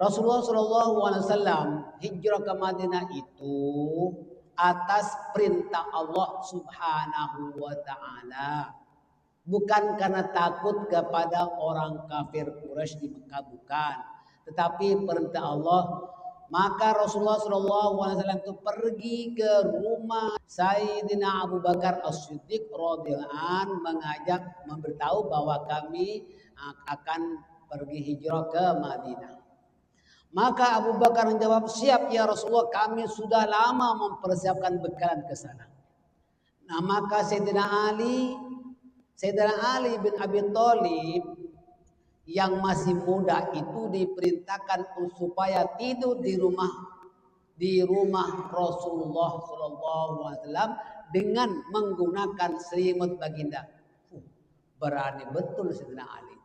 Rasulullah SAW hijrah ke Madinah itu atas perintah Allah Subhanahu wa Ta'ala, bukan karena takut kepada orang kafir Quraisy di Mekah, bukan, tetapi perintah Allah. Maka Rasulullah SAW itu pergi ke rumah Sayyidina Abu Bakar As-Siddiq radhiyallahu anhu, mengajak, memberitahu bahwa kami akan pergi hijrah ke Madinah. Maka Abu Bakar menjawab, siap ya Rasulullah, kami sudah lama mempersiapkan bekalan ke sana. Nah, maka Sayyidina Ali bin Abi Thalib yang masih muda itu diperintahkan supaya tidur di rumah Rasulullah SAW dengan menggunakan selimut baginda. Berani betul Sayyidina Ali.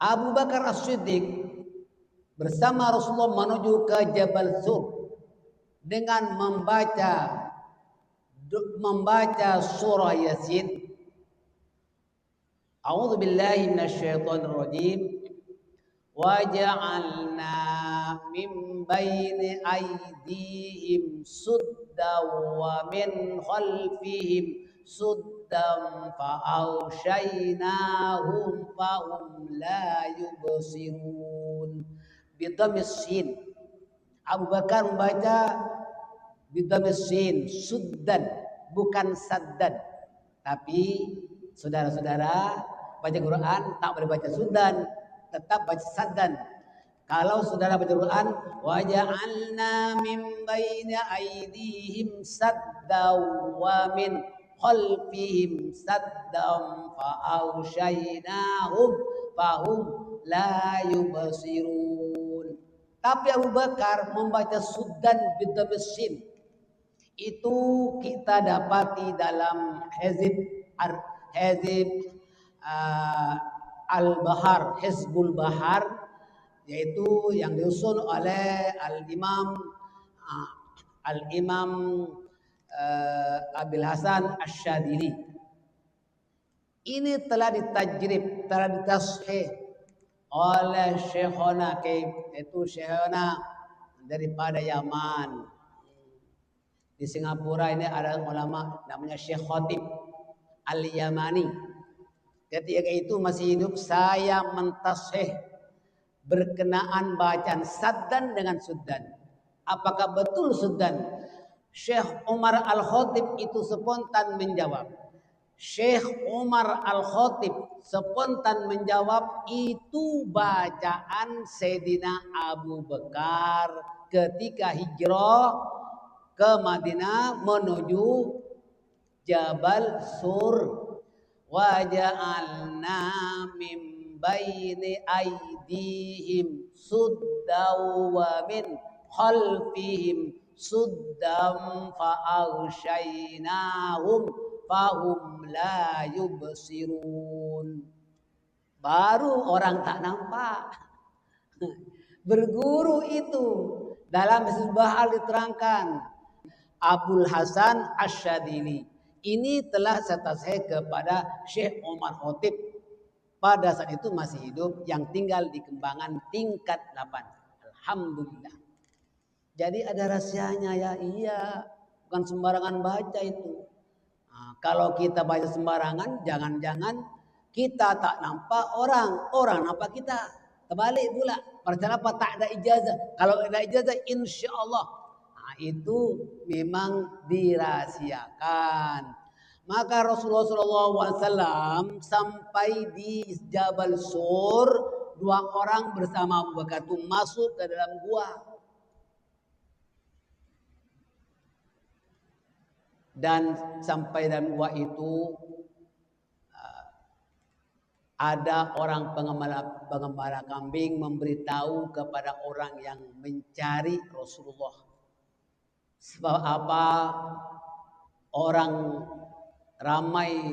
Abu Bakar As-Siddiq bersama Rasulullah menuju ke Jabal Sur dengan membaca surah Yasin. A'udzu billahi minasyaitonir rajim. Wa ja'alna min baini aydihim suddan wa min khalfihim suddan fa'awshaynahum fahum la yubsirun. Bidhammis sin. Abu Bakar membaca bidhammis sin, suddan, bukan saddan. Tapi saudara-saudara baca Quran tak boleh baca suddan, tetap baca saddan. Kalau saudara baca Quran, wa ja'alna min baini aydihim saddan wa min khalfihim saddan fa'awshaynahum fahum la yubsirun. Tapi Abu Bakar membaca suddan bidhammis sin. Itu kita dapati dalam Hizb Al-Bahar, Hizbul Bahar, yaitu yang disusun oleh Al-Imam Abil Hasan Asy-Syadzili. Ini telah ditajrib, telah ditashih oleh Syekhona, yaitu Syekhona daripada Yaman. Di Singapura ini ada ulama namanya Syekh Khatib Al-Yamani. Ketika itu masih hidup, saya mentashih berkenaan bacaan saddan dengan suddan. Apakah betul suddan? Syekh Umar Al-Khatib itu spontan menjawab. Syekh Umar Al-Khatib spontan menjawab, itu bacaan Sayyidina Abu Bakar ketika hijrah ke Madinah menuju Jabal Sur. Wa ja'alna min baini aydihim suddan wa min khalfihim suddan fa'aghshaynahum fahum la yubsirun. Baru orang tak nampak. Berguru itu dalam Hizbul Bahar diterangkan Abul Hasan Asy-Syadzili. Ini telah saya tashih kepada Syekh Umar Khatib pada saat itu masih hidup, yang tinggal di Kembangan tingkat 8. Alhamdulillah. Jadi ada rahasianya ya, iya, bukan sembarangan baca itu. Nah, kalau kita baca sembarangan, jangan-jangan kita tak nampak orang nampak kita. Terbalik pula. Percaya apa? Tak ada ijazah. Kalau ada ijazah, insya Allah itu memang dirahasiakan. Maka Rasulullah SAW sampai di Jabal Sur, 2 orang bersama Abu Bakar itu masuk ke dalam gua. Dan sampai dalam gua itu ada orang pengembala kambing memberitahu kepada orang yang mencari Rasulullah. Sebab apa? Orang ramai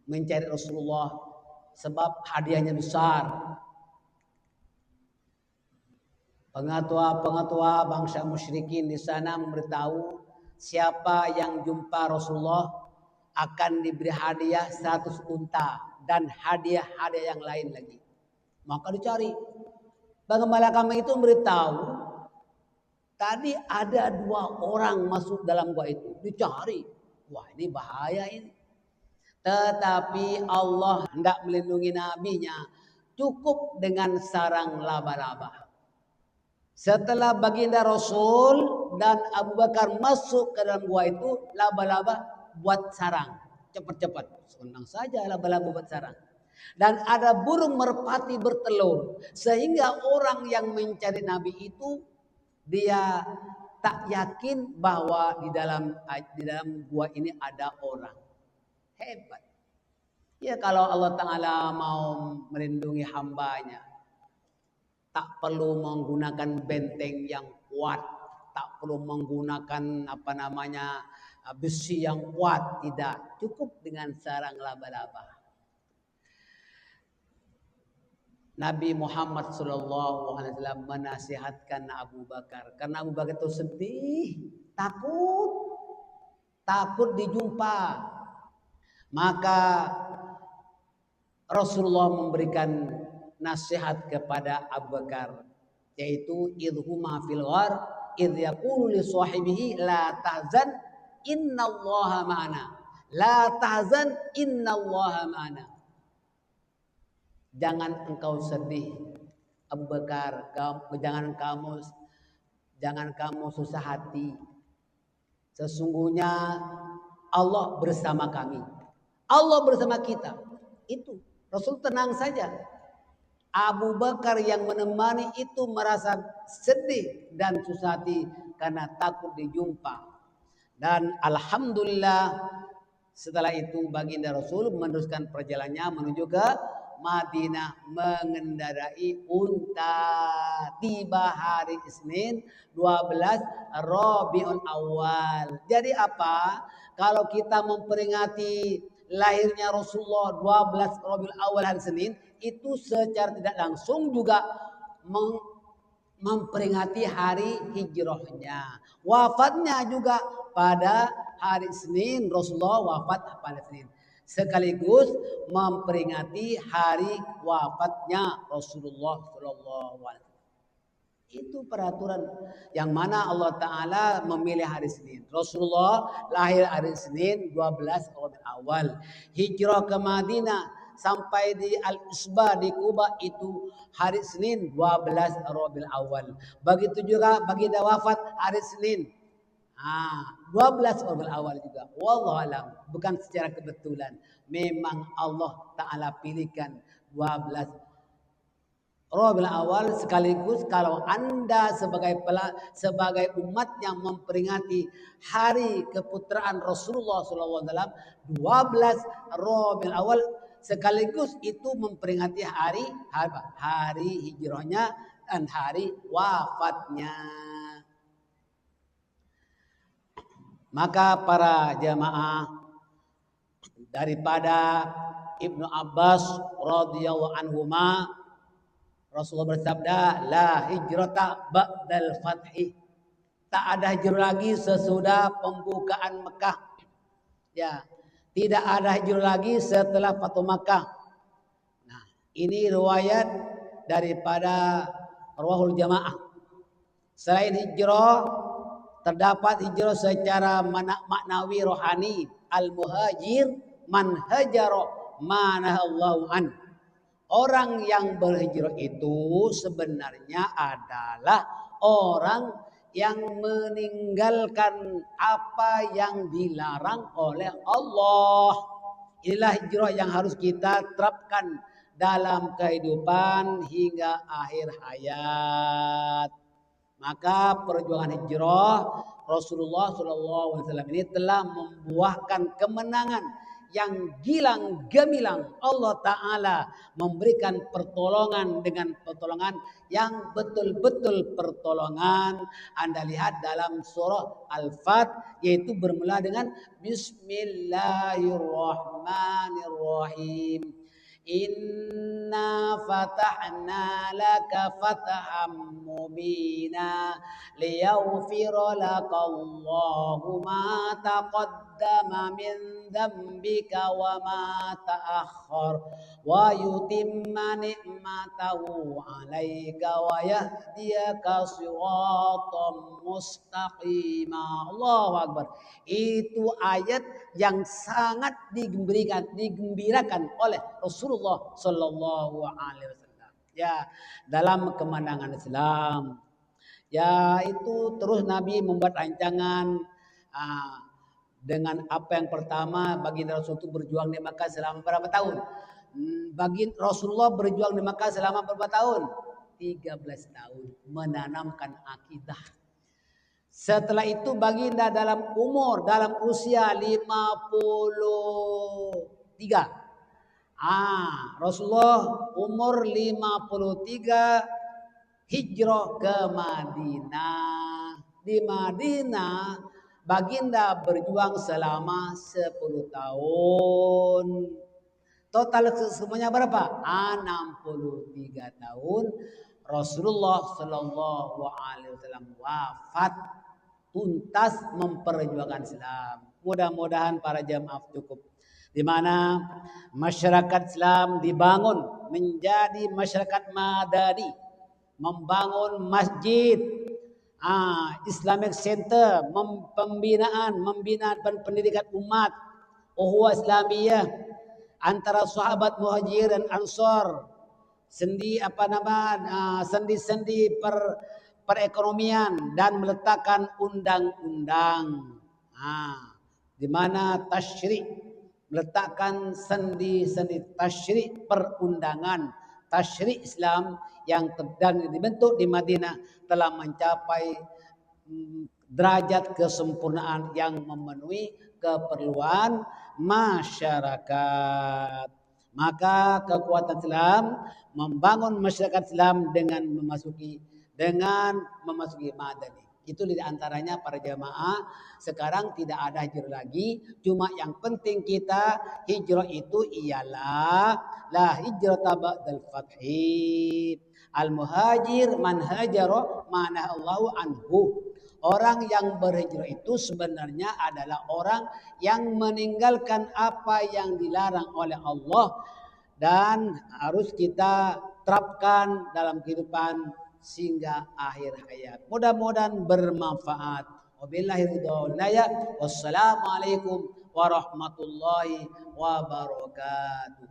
mencari Rasulullah sebab hadiahnya besar. Pengatua bangsa musyrikin di sana memberitahu, siapa yang jumpa Rasulullah akan diberi hadiah 100 unta. dan hadiah-hadiah yang lain lagi. Maka dicari. Pengembala kambing itu memberitahu, tadi ada 2 orang masuk dalam gua itu. Dicari. Wah, ini bahaya ini. Tetapi Allah hendak melindungi nabinya. Cukup dengan sarang laba-laba. Setelah baginda Rasul dan Abu Bakar masuk ke dalam gua itu, laba-laba buat sarang. Cepat-cepat. Senang saja laba-laba buat sarang. Dan ada burung merpati bertelur. Sehingga orang yang mencari Nabi itu, dia tak yakin bahwa di dalam gua ini ada orang. Hebat. Ya kalau Allah Ta'ala mau melindungi hambanya, tak perlu menggunakan benteng yang kuat, tak perlu menggunakan besi yang kuat, tidak. Cukup dengan sarang laba-laba. Nabi Muhammad SAW menasihatkan Abu Bakar. Karena Abu Bakar itu sedih, takut dijumpa. Maka Rasulullah memberikan nasihat kepada Abu Bakar, yaitu idhuma fil ghar idh yaqulu li sahibihi la tahzan innallaha ma'ana. La tahzan innallaha ma'ana. Jangan engkau sedih Abu Bakar, jangan kamu susah hati. Sesungguhnya Allah bersama kami. Allah bersama kita. Itu Rasul tenang saja. Abu Bakar yang menemani itu merasa sedih dan susah hati karena takut dijumpa. Dan alhamdulillah setelah itu baginda Rasul meneruskan perjalanannya menuju ke Madinah mengendarai unta. Tiba hari Isnin 12 Rabiul Awal. Jadi apa? Kalau kita memperingati lahirnya Rasulullah 12 Rabiul Awal hari Senin, itu secara tidak langsung juga memperingati hari hijrahnya. Wafatnya juga pada hari Senin. Rasulullah wafat pada Senin. Sekaligus memperingati hari wafatnya Rasulullah SAW. Itu peraturan yang mana Allah Ta'ala memilih hari Senin. Rasulullah lahir hari Senin 12 Rabiul Awal. Hijrah ke Madinah sampai di Al-Isbah di Kuba itu hari Senin 12 Rabiul Awal. Begitu juga baginda wafat hari Senin 12 Rabiul Awal juga. Wallahu alam, bukan secara kebetulan. Memang Allah Ta'ala pilihkan 12 Rabiul Awal, sekaligus kalau Anda sebagai umat yang memperingati hari keputraan Rasulullah SAW 12 Rabiul Awal, sekaligus itu memperingati hari hijrahnya dan hari wafatnya. Maka para jamaah, daripada Ibnu Abbas radhiyallahu anhuma, Rasulullah bersabda, la hijrata ba'dal fathi. Tak ada hijrah lagi sesudah pembukaan Mekah. Ya, tidak ada hijrah lagi setelah Fatu Makkah. Nah, ini riwayat daripada Rawahul Jamaah. Selain hijrah, terdapat hijrah secara maknawi rohani. Al-muhajir man hajara manahallahu an. Orang yang berhijrah itu sebenarnya adalah orang yang meninggalkan apa yang dilarang oleh Allah. Inilah hijrah yang harus kita terapkan dalam kehidupan hingga akhir hayat. Maka perjuangan hijrah Rasulullah SAW ini telah membuahkan kemenangan yang gilang gemilang. Allah Ta'ala memberikan pertolongan dengan pertolongan yang betul-betul pertolongan. Anda lihat dalam surah Al-Fat, yaitu bermula dengan Bismillahirrahmanirrahim. Inna fatahna laka fataham mubina liyaghfira laka Allahu ma taqaddama taqaddama min dzambika wa ma ta'akhkhar wa yutimma ni'matahu 'alaika wa yahdiyaka shiratan mustaqima. Allahu Akbar. Itu ayat yang sangat digembirakan oleh Rasulullah Sallallahu Alaihi Wasallam. Ya, dalam kemenangan Islam. Ya, itu terus Nabi membuat rancangan dengan apa yang pertama baginda Rasul itu berjuang di Makkah selama berapa tahun? Rasulullah berjuang di Makkah selama berapa tahun? 13 tahun menanamkan akidah. Setelah itu baginda dalam usia 53. Rasulullah umur 53 hijrah ke Madinah. Di Madinah baginda berjuang selama 10 tahun. Total semuanya berapa? 63 tahun. Rasulullah Shallallahu Alaihi Wasallam wafat, tuntas memperjuangkan Islam. Mudah-mudahan para jamaah cukup. Di mana masyarakat Islam dibangun menjadi masyarakat madani, membangun masjid, Islamic Center, membina pendidikan umat, ukhuwah Islamiyah antara sahabat Muhajir dan Ansor, sendi perekonomian dan meletakkan undang-undang, di mana tasyri' meletakkan sendi-sendi tasyri' perundangan, tasyri' Islam yang dibentuk di Madinah telah mencapai derajat kesempurnaan yang memenuhi keperluan masyarakat. Maka kekuatan Islam membangun masyarakat Islam dengan memasuki madani. Itu di antaranya para jamaah. Sekarang tidak ada hijrah lagi. Cuma yang penting kita hijrah itu ialah la hijrata ba'dal fathi. Al-muhajir man hajara mana Allahu anhu. Orang yang berhijrah itu sebenarnya adalah orang yang meninggalkan apa yang dilarang oleh Allah dan harus kita terapkan dalam kehidupan sehingga akhir hayat. Mudah-mudahan bermanfaat. Wabillahi ridha. Wassalamualaikum warahmatullahi wabarakatuh.